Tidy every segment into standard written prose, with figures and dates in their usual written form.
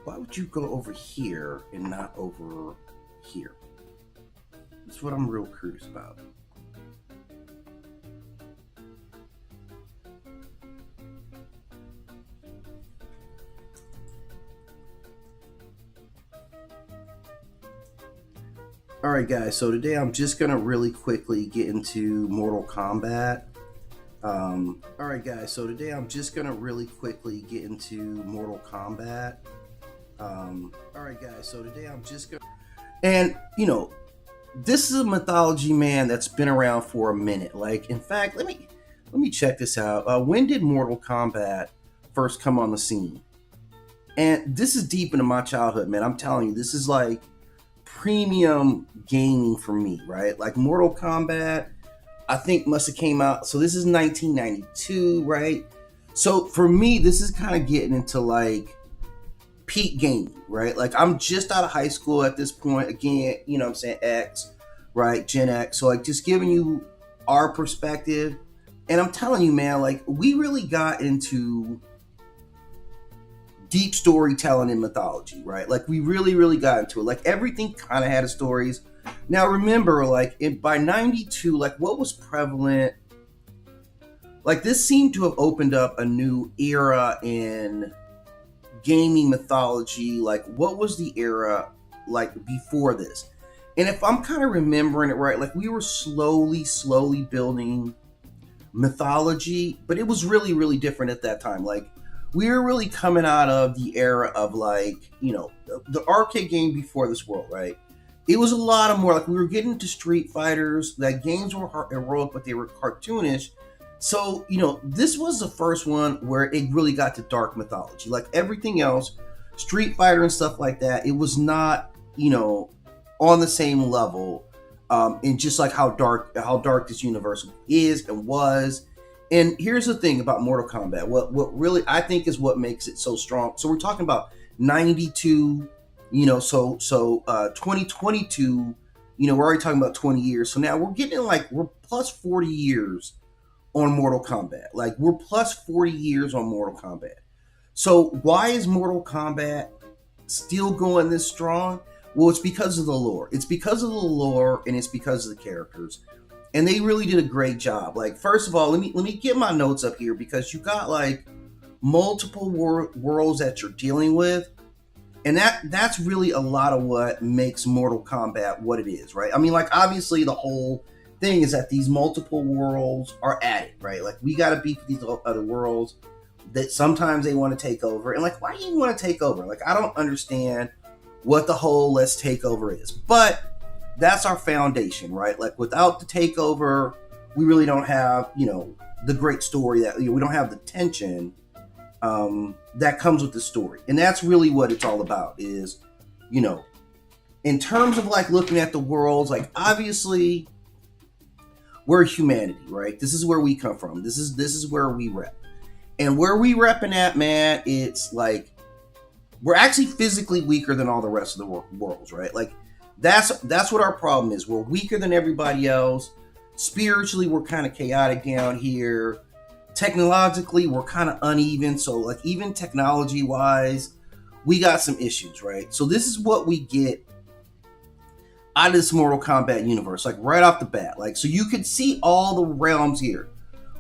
why would you go over here and not over here? That's what I'm real curious about. Alright guys, so today I'm just going to really quickly get into Mortal Kombat. Alright guys, so today I'm just going to really quickly get into Mortal Kombat. Alright guys, so today I'm just going to... And, this is a mythology, man, that's been around for a minute. Like, in fact, let me check this out. When did Mortal Kombat first come on the scene? And this is deep into my childhood, man. I'm telling you, this is like premium gaming for me, right? Like Mortal Kombat, I think must have came out. So this is 1992, right? So for me, this is kind of getting into like peak gaming, right? Like I'm just out of high school at this point. Again, what I'm saying, X, right? Gen X. So like just giving you our perspective. And I'm telling you, man, like we really got into deep storytelling in mythology, right? Like we really got into it. Like everything kind of had a stories. Now remember, like by 92, like what was prevalent, like this seemed to have opened up a new era in gaming mythology. Like what was the era like before this? And if I'm kind of remembering it right, like we were slowly building mythology, but it was really different at that time. Like we were really coming out of the era of like, the arcade game before this world, right? It was a lot of more like we were getting to Street Fighters, that games were heroic, but they were cartoonish. So, this was the first one where it really got to dark mythology. Like everything else, Street Fighter and stuff like that, it was not, on the same level. And just like how dark this universe is and was. And here's the thing about Mortal Kombat. What really I think is what makes it so strong. So we're talking about 92, so 2022, we're already talking about 20 years. So now we're plus 40 years on Mortal Kombat. Like we're plus 40 years on Mortal Kombat. So why is Mortal Kombat still going this strong? Well, it's because of the lore. It's because of the lore and it's because of the characters. And they really did a great job. Like, first of all, let me get my notes up here because you got like multiple worlds that you're dealing with. And that's really a lot of what makes Mortal Kombat what it is, right? I mean, like, obviously the whole thing is that these multiple worlds are added, right? Like, we got to beat these other worlds that sometimes they want to take over. And like, why do you want to take over? Like, I don't understand what the whole let's take over is. But that's our foundation, right? Like without the takeover, we really don't have, the great story that we don't have the tension that comes with the story. And that's really what it's all about is, in terms of like looking at the worlds, like obviously we're humanity, right? This is where we come from. This is where we rep. And where we repping at, man, it's like we're actually physically weaker than all the rest of the worlds, right? Like that's what our problem is. We're weaker than everybody else. Spiritually, we're kind of chaotic down here. Technologically, we're kind of uneven. So like even technology wise, we got some issues, right? So this is what we get out of this Mortal Kombat universe, like right off the bat. Like, so you can see all the realms here.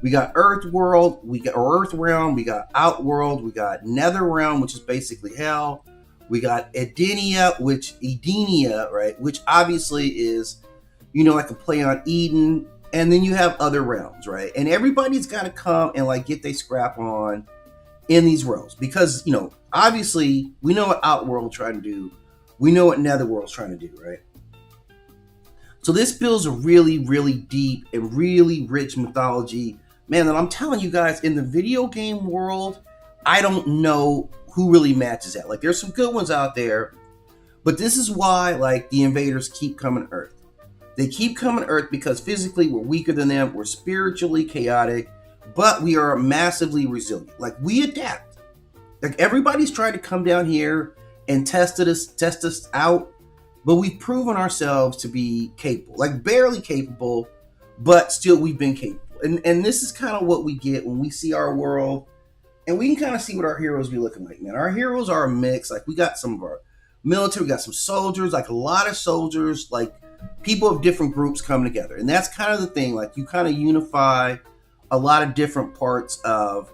We got Earthworld, we got Earthrealm, we got Outworld, we got Netherrealm, which is basically hell. We got Edenia, right? Which obviously is, like a play on Eden. And then you have other realms, right? And everybody's got to come and like get their scrap on in these realms. Because, obviously we know what Outworld's trying to do. We know what Netherworld's trying to do, right? So this builds a really deep and really rich mythology. Man, and I'm telling you guys, in the video game world, I don't know who really matches that. Like, there's some good ones out there, but this is why, like, the invaders keep coming to Earth. They keep coming to Earth because physically we're weaker than them, we're spiritually chaotic, but we are massively resilient. Like, we adapt. Like, everybody's tried to come down here and test us out, but we've proven ourselves to be capable. Like, barely capable, but still we've been capable. And this is kind of what we get when we see our world And we can kind of see what our heroes be looking like, man. Our heroes are a mix. Like we got some of our military, we got some soldiers, like a lot of soldiers, like people of different groups coming together. And that's kind of the thing. Like you kind of unify a lot of different parts of,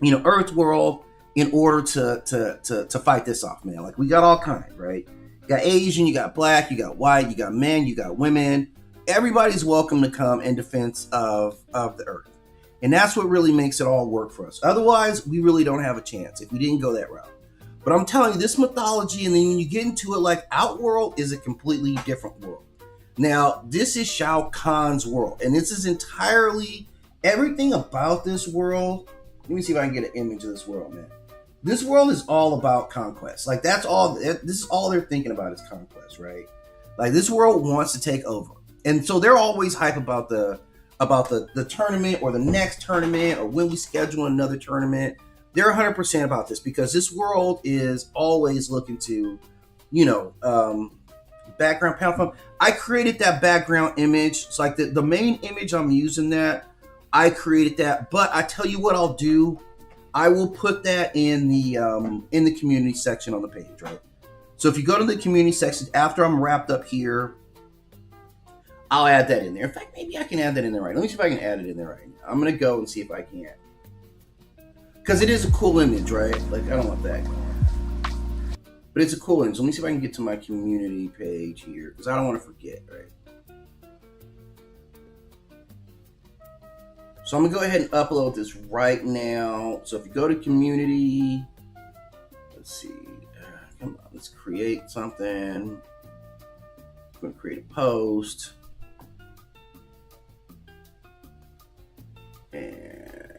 you know, Earthworld in order to fight this off, man. Like we got all kinds, right? You got Asian, you got black, you got white, you got men, you got women. Everybody's welcome to come in defense of the Earth. And that's what really makes it all work for us. Otherwise, we really don't have a chance if we didn't go that route. But I'm telling you, this mythology, and then when you get into it, like Outworld is a completely different world. Now, this is Shao Kahn's world, and this is entirely everything about this world. Let me see if I can get an image of this world, man. This world is all about conquest. Like that's all. This is all they're thinking about is conquest, right? Like this world wants to take over, and so they're always hype about the tournament or the next tournament or when we schedule another tournament. They're 100% about this because this world is always looking to, you know, background panel fun. I created that background image. It's like the main image I'm using that. I created that, but I tell you what I'll do. I will put that in the community section on the page, right? So if you go to the community section after I'm wrapped up here, I'll add that in there. In fact, maybe I can add that in there right now. Let me see if I can add it in there right now. I'm going to go and see if I can. Because it is a cool image, right? Like, I don't want that. But it's a cool image. Let me see if I can get to my community page here. Because I don't want to forget, right? So I'm going to go ahead and upload this right now. So if you go to community, let's see. Come on, let's create something. I'm going to create a post. And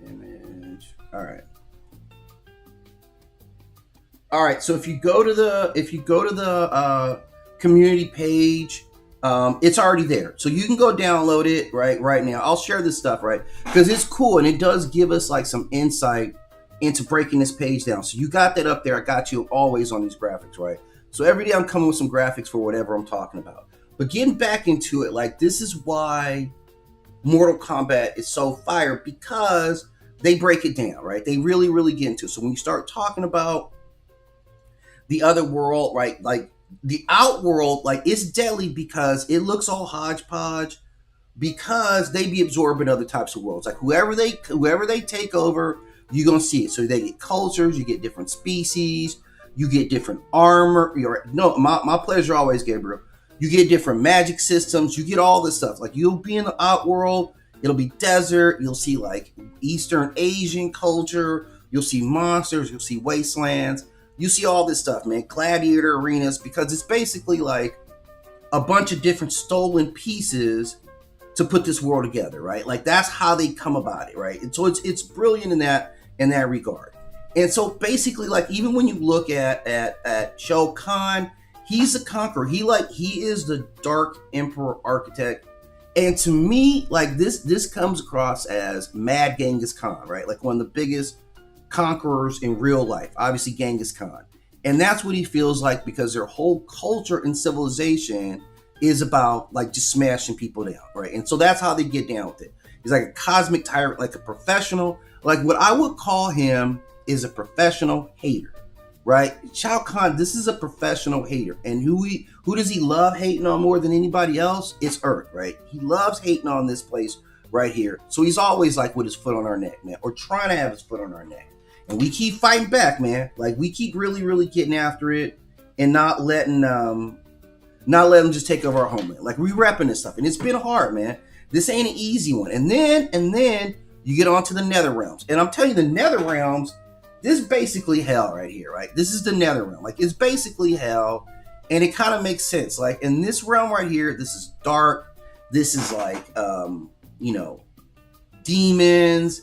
image. All right. So if you go to the community page, it's already there. So you can go download it right now. I'll share this stuff, right? Because it's cool and it does give us like some insight into breaking this page down. So you got that up there. I got you always on these graphics, right? So every day I'm coming with some graphics for whatever I'm talking about. But getting back into it, like this is why Mortal Kombat is so fire, because they break it down, right? They really, really get into it. So when you start talking about the other world, right? Like the Outworld, like it's deadly because it looks all hodgepodge because they be absorbing other types of worlds. Like whoever they take over, you're gonna see it. So they get cultures, you get different species, you get different armor. My pleasure always, Gabriel. You get different magic systems. You get all this stuff. Like you'll be in the Outworld. It'll be desert. You'll see like Eastern Asian culture. You'll see monsters. You'll see wastelands. You see all this stuff, man. Gladiator arenas, because it's basically like a bunch of different stolen pieces to put this world together, right? Like that's how they come about it, right? And so it's brilliant in that regard. And so basically, like even when you look at Shao Kahn, he's a conqueror. He is the Dark Emperor architect. And to me, like this comes across as Mad Genghis Khan, right? Like one of the biggest conquerors in real life, obviously Genghis Khan. And that's what he feels like because their whole culture and civilization is about like just smashing people down, right? And so that's how they get down with it. He's like a cosmic tyrant, like a professional. Like what I would call him is a professional hater, right? Shao Kahn, this is a professional hater. And who does he love hating on more than anybody else? It's Earth, right? He loves hating on this place right here. So he's always like with his foot on our neck, man, or trying to have his foot on our neck. And we keep fighting back, man. Like we keep really, really getting after it and not letting them just take over our homeland. Like we repping this stuff. And it's been hard, man. This ain't an easy one. And then you get on to the Netherrealms. And I'm telling you, the Netherrealms, this is basically hell right here, right? This is the Netherrealm. Like it's basically hell. And it kind of makes sense. Like in this realm right here, this is dark. This is like, demons,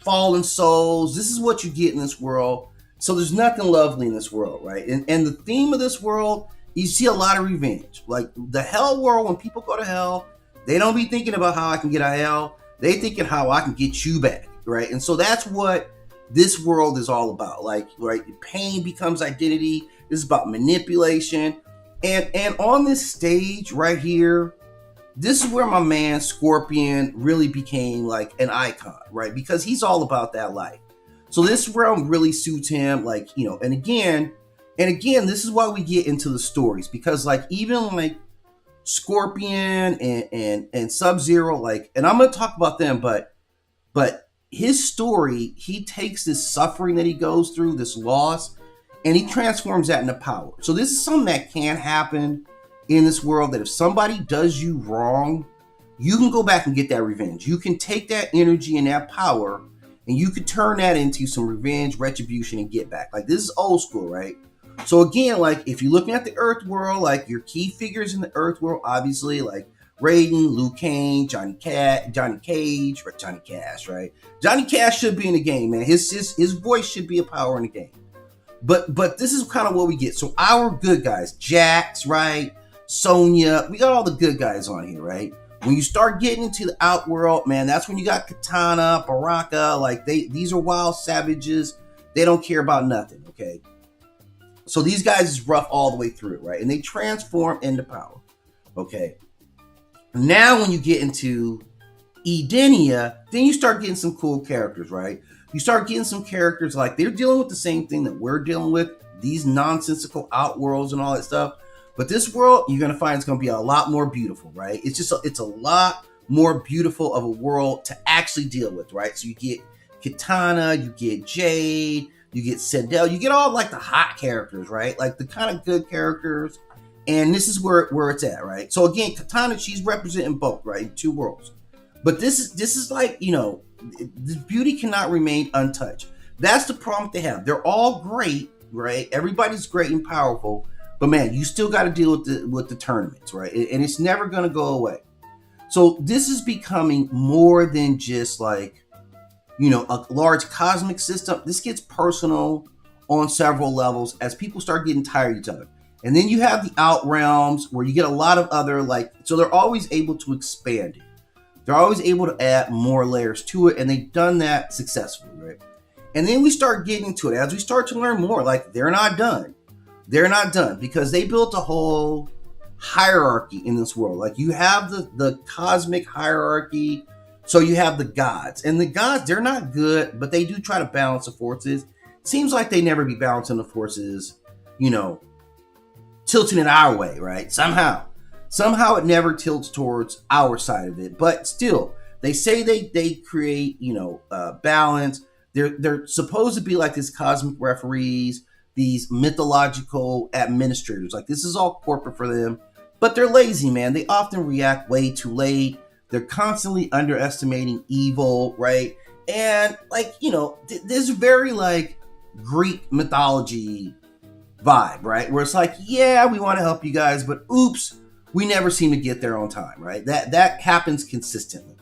fallen souls. This is what you get in this world. So there's nothing lovely in this world, right? And the theme of this world, you see a lot of revenge. Like the hell world, when people go to hell, they don't be thinking about how I can get out of hell. They thinking how I can get you back, right? And so that's what this world is all about. Like, right, pain becomes identity. This is about manipulation. And on this stage right here, this is where my man Scorpion really became like an icon, right? Because he's all about that life. So this realm really suits him, like, you know, and again, this is why we get into the stories, because like even like Scorpion and Sub-Zero, like, and I'm gonna talk about them, but his story, he takes this suffering that he goes through, this loss, and he transforms that into power. So this is something that can happen in this world, that if somebody does you wrong, you can go back and get that revenge. You can take that energy and that power and you could turn that into some revenge, retribution, and get back. Like, this is old school, right? So again, like, if you're looking at the Earthworld, like, your key figures in the Earthworld, obviously, like Raiden, Liu Kang, Johnny Cage, or Johnny Cash, right? Johnny Cash should be in the game, man. His voice should be a power in the game. But this is kind of what we get. So our good guys, Jax, right? Sonya, we got all the good guys on here, right? When you start getting into the Outworld, man, that's when you got Katana, Baraka, like these are wild savages. They don't care about nothing, okay? So these guys is rough all the way through, right? And they transform into power, okay? Now when you get into Edenia, then you start getting some cool characters, right? You start getting some characters like they're dealing with the same thing that we're dealing with, these nonsensical outworlds and all that stuff. But this world, you're going to find it's going to be a lot more beautiful, right? It's a lot more beautiful of a world to actually deal with, right? So you get Katana, you get Jade, you get Sindel, you get all like the hot characters, right? Like the kind of good characters. And this is where it's at, right? So again, Katana, she's representing both, right? Two worlds. But this is like, you know, this beauty cannot remain untouched. That's the problem they have. They're all great, right? Everybody's great and powerful. But man, you still got to deal with the tournaments, right? And it's never going to go away. So this is becoming more than just like, you know, a large cosmic system. This gets personal on several levels as people start getting tired of each other. And then you have the Outrealms where you get a lot of other, like, so they're always able to expand it. They're always able to add more layers to it, and they've done that successfully, right? And then we start getting to it as we start to learn more. Like, they're not done. They're not done because they built a whole hierarchy in this world. Like, you have the cosmic hierarchy, so you have the gods. And the gods, they're not good, but they do try to balance the forces. Seems like they never be balancing the forces, you know, tilting it our way, right? Somehow it never tilts towards our side of it. But still, they say they create, you know, balance. They're supposed to be like these cosmic referees, these mythological administrators. Like, this is all corporate for them, but they're lazy, man. They often react way too late. They're constantly underestimating evil, right? And like, you know, there's very like Greek mythology vibe, right? Where it's like, yeah, we want to help you guys, but oops, we never seem to get there on time, right? That happens consistently.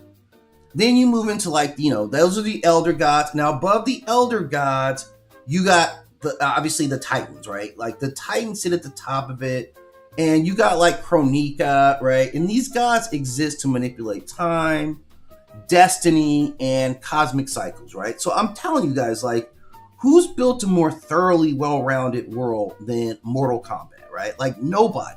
Then you move into like, you know, those are the elder gods. Now above the elder gods, you got obviously the Titans, right? Like the Titans sit at the top of it, and you got like Chronica, right? And these gods exist to manipulate time, destiny, and cosmic cycles, right? So I'm telling you guys, like, who's built a more thoroughly well-rounded world than Mortal Kombat, right? Like, nobody.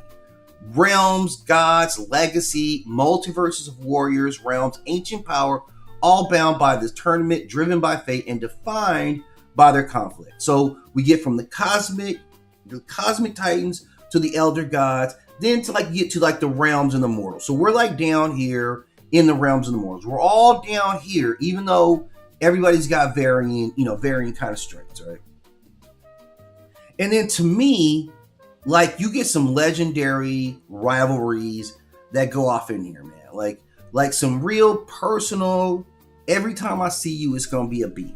Realms, gods, legacy, multiverses of warriors, realms, ancient power, all bound by this tournament, driven by fate, and defined by their conflict. So we get from the cosmic Titans to the elder gods, then to like get to like the realms and the mortals. So we're like down here in the realms and the mortals. We're all down here, even though everybody's got varying kind of strengths, right? And then to me, like, you get some legendary rivalries that go off in here, man. Like some real personal, every time I see you, it's gonna be a beef.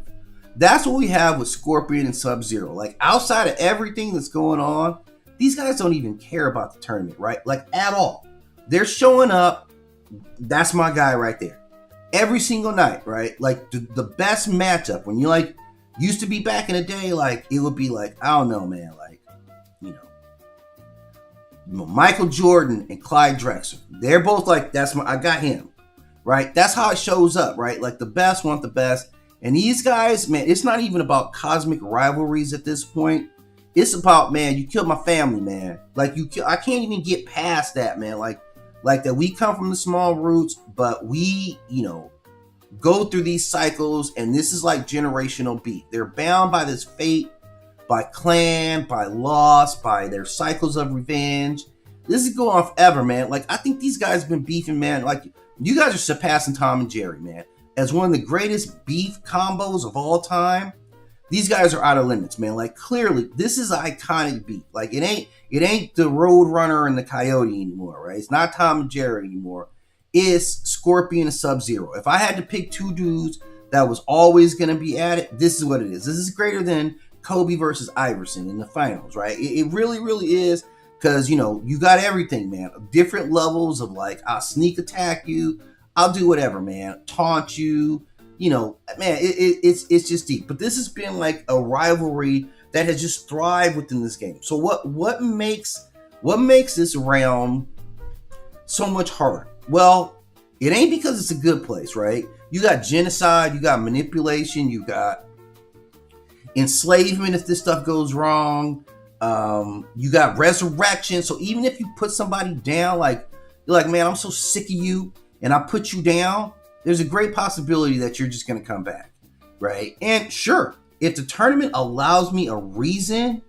That's what we have with Scorpion and Sub-Zero. Like, outside of everything that's going on, these guys don't even care about the tournament, right? Like, at all. They're showing up. That's my guy right there. Every single night, right? Like, the best matchup, when you, like, used to be back in the day, like, it would be like, I don't know, man, like, you know, Michael Jordan and Clyde Drexler. They're both like, I got him, right? That's how it shows up, right? Like, the best want the best. And these guys, man, it's not even about cosmic rivalries at this point. It's about, man, you killed my family, man. Like, I can't even get past that, man. Like, Like that we come from the small roots, but we, you know, go through these cycles, and this is like generational beef. They're bound by this fate, by clan, by loss, by their cycles of revenge. This is going on forever, man. Like, I think these guys have been beefing, man. Like, you guys are surpassing Tom and Jerry, man, as one of the greatest beef combos of all time. These guys are out of limits, man. Like, clearly, this is iconic beef. Like, it ain't the Roadrunner and the Coyote anymore, right? It's not Tom and Jerry anymore. It's Scorpion and Sub-Zero. If I had to pick two dudes that was always going to be at it, this is what it is. This is greater than Kobe versus Iverson in the finals, right? It really, really is, because, you know, you got everything, man. Different levels of, like, I'll sneak attack you. I'll do whatever, man. Taunt you. You know, man, it's just deep. But this has been like a rivalry that has just thrived within this game. So what makes this realm so much harder? Well, it ain't because it's a good place, right? You got genocide, you got manipulation, you got enslavement if this stuff goes wrong. You got resurrection. So even if you put somebody down, like you're like, man, I'm so sick of you, and I put you down, there's a great possibility that you're just going to come back, right? And sure, if the tournament allows me a reason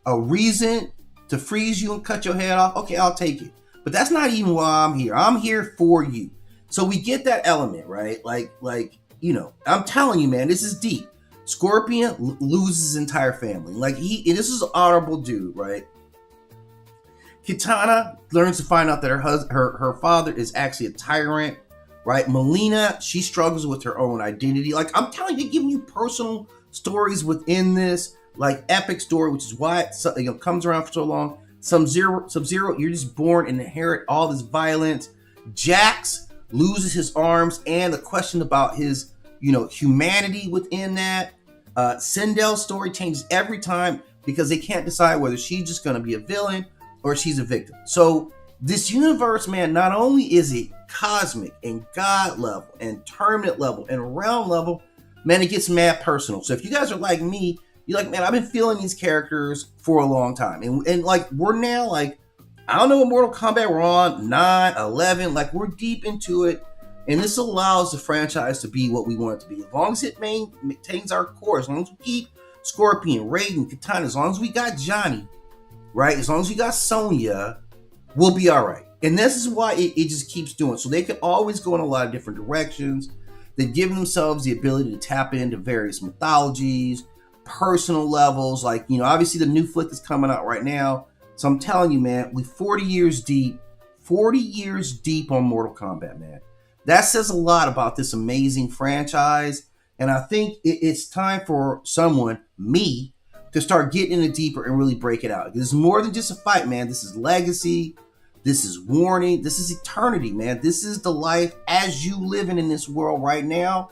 to freeze you and cut your head off, okay, I'll take it. But that's not even why I'm here. I'm here for you. So we get that element, right? Like, you know, I'm telling you, man, this is deep. Scorpion loses his entire family. Like, and this is an honorable dude, right? Kitana learns to find out that her father is actually a tyrant, right? Melina, she struggles with her own identity. Like, I'm telling you, giving you personal stories within this, like, epic story, which is why it, you know, comes around for so long. Sub-Zero, you're just born and inherit all this violence. Jax loses his arms, and the question about his, you know, humanity within that. Sindel's story changes every time because they can't decide whether she's just going to be a villain or she's a victim. So this universe, man, not only is it cosmic and god level and tournament level and realm level, man, it gets mad personal. So if you guys are like me, you're like, man, I've been feeling these characters for a long time. And like, we're now like, I don't know what Mortal Kombat we're on, 9, 11, like we're deep into it. And this allows the franchise to be what we want it to be. As long as it maintains our core, as long as we keep Scorpion, Raiden, Katana, as long as we got Johnny, right? As long as we got Sonya, we'll be all right. And this is why it just keeps doing. So they can always go in a lot of different directions. They've given themselves the ability to tap into various mythologies, personal levels. Like, you know, obviously the new flick is coming out right now. So I'm telling you, man, we're 40 years deep on Mortal Kombat, man. That says a lot about this amazing franchise. And I think it's time for someone, me, to start getting in it deeper and really break it out. This is more than just a fight, man. This is legacy. This is warning. This is eternity, man. This is the life as you living in this world right now.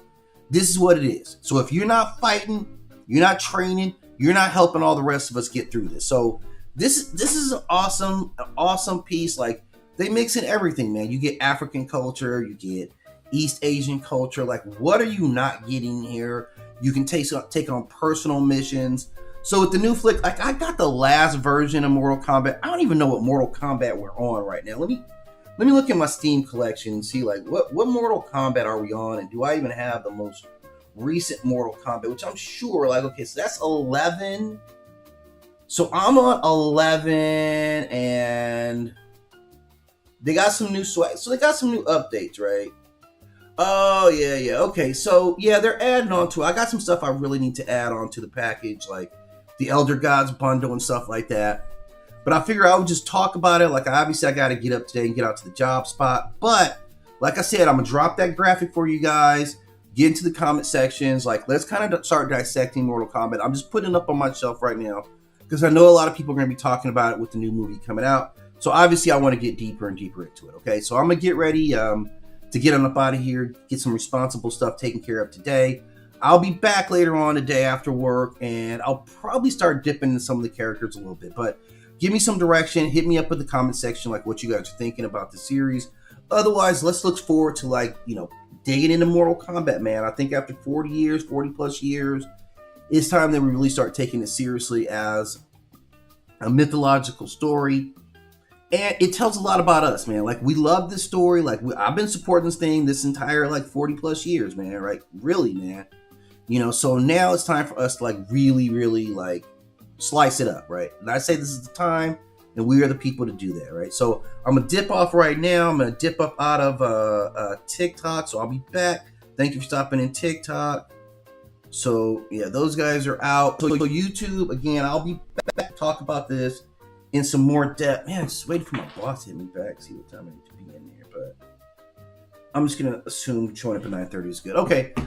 This is what it is. So if you're not fighting, you're not training, you're not helping all the rest of us get through this. So this is an awesome piece. Like, they mix in everything, man. You get African culture, you get East Asian culture. Like, what are you not getting here? You can take on personal missions. So with the new flick, like, I got the last version of Mortal Kombat. I don't even know what Mortal Kombat we're on right now. Let me look at my Steam collection and see, like, what Mortal Kombat are we on, and do I even have the most recent Mortal Kombat, which I'm sure, like, okay, so that's 11. So I'm on 11, and they got some new swag. So they got some new updates, right? Oh, yeah. Okay, so, yeah, they're adding on to it. I got some stuff I really need to add on to the package, like the Elder Gods bundle and stuff like that. But I figure I would just talk about it. Like, obviously, I got to get up today and get out to the job spot. But, like I said, I'm going to drop that graphic for you guys. Get into the comment sections. Like, let's kind of start dissecting Mortal Kombat. I'm just putting it up on my shelf right now because I know a lot of people are going to be talking about it with the new movie coming out. So, obviously, I want to get deeper and deeper into it, okay? So, I'm going to get ready to get on up out of here, get some responsible stuff taken care of today. I'll be back later on today after work, and I'll probably start dipping into some of the characters a little bit. But give me some direction. Hit me up in the comment section, like, what you guys are thinking about the series. Otherwise, let's look forward to, like, you know, digging into Mortal Kombat, man. I think after 40 plus years, it's time that we really start taking it seriously as a mythological story. And it tells a lot about us, man. Like, we love this story. Like, I've been supporting this thing this entire, like, 40 plus years, man. Right? Really, man. You know, so now it's time for us to, like, really, really, like, slice it up, right? And I say this is the time, and we are the people to do that, right? So I'm going to dip off right now. I'm going to dip up out of TikTok, so I'll be back. Thank you for stopping in TikTok. So, yeah, those guys are out. So YouTube, again, I'll be back to talk about this in some more depth. Man, I'm just waiting for my boss to hit me back, see what time I need to be in there. But I'm just going to assume showing up at 9:30 is good. Okay, so